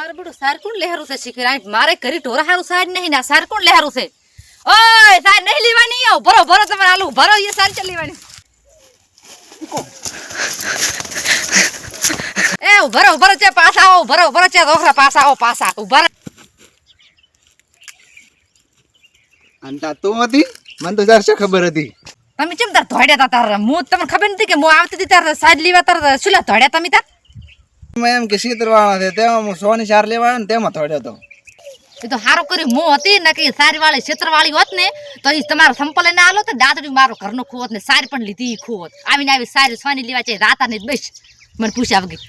મારે બધું સાર કોણ લહેરું છે શીખર મારે ઘરે ઢોરા હારું સાર નહીં ના સાર કોણ લહેરું છે ઓય સાર નહીં લેવાની આવ ભરો ભરો તમારે આલુ ભરો એ સાર ચાલ લેવાની એ ભરો ભરો છે પાછા આવો ભરો ભરો છે રોખરા પાછા આવો પાછા ઉભા અંતા તું હતી મને તો જાર શું ખબર હતી તમે કેમ તાર ધોડ્યા તા તાર હું તમને ખબર નથી કે હું આવતી હતી તાર સાર લેવા તાર સુલા ધોડ્યા તમે તાર મેં એમ કે સીતરવાળા છે તેમાં હું સોની ચાર લેવા આવ્યો ને તેમાં થોડ્યો હતો એ તો સારું કર્યું હું હતી ને કે સારી વાળી ક્ષેત્રવાળી હોત ને તો એ તમારો સંપલ ના આલો તો દાદડી મારો ઘરનો ખોત ને સારી પણ લીધી ખોત આવીને આવી સારી સોની લેવા છે રાતા ને બેસ મને પૂછ્યા વગર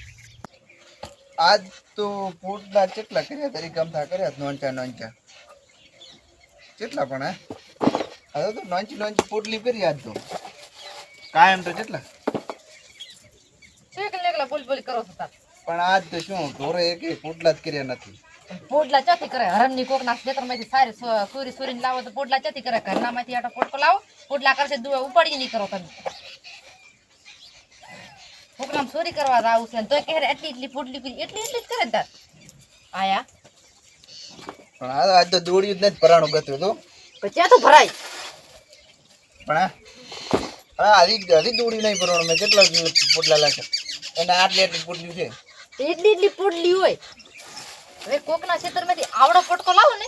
આજ તો પોટલા કેટલા કર્યા તરી ગમતા કર્યા નોંચા કેટલા પણ હે હવે તો નોંચી પોટલી કરી આજ તો કાયમ તો કેટલા એકલા બોલ બોલ કરો છો તાર પણ આજ તો શું ઢોરે એક પોટલા જ કર્યા નથી પોટલા ચાથી કરે હરણની કોકના ખેતરમાંથી સારી સોરીને લાવો તો પોટલા ચાથી કરે ઘરનામાંથી આટો પોટકો લાવો પોટલા કરશે દુવા ઉપાડી નહીં કરો તમે કોકનામ ચોરી કરવા આવું છે તો કહે એટલી પોટલી કરી એટલી જ કરે તાર આયા પણ આજ તો દોડ્યું જ નથી પરાણું ગતું તો ત્યાં તો ભરાય પણ હા હજી દોડ્યું નહીં પરાણું મેં કેટલા પોટલા લાગે એને આટલી પોટલી છે એટલી પોટલી હોય હવે કોકના ખેતરમાંથી આવડો પોટકો લાવો ને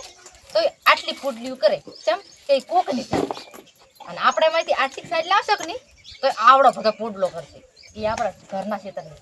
તો આટલી પોટલીઓ કરે કેમ કે કોકની અને આપણે એમાંથી આટલી સાઈડ લાવશો કે નહીં તો આવડો બધો પોટલો કરશે એ આપણા ઘરના ખેતરની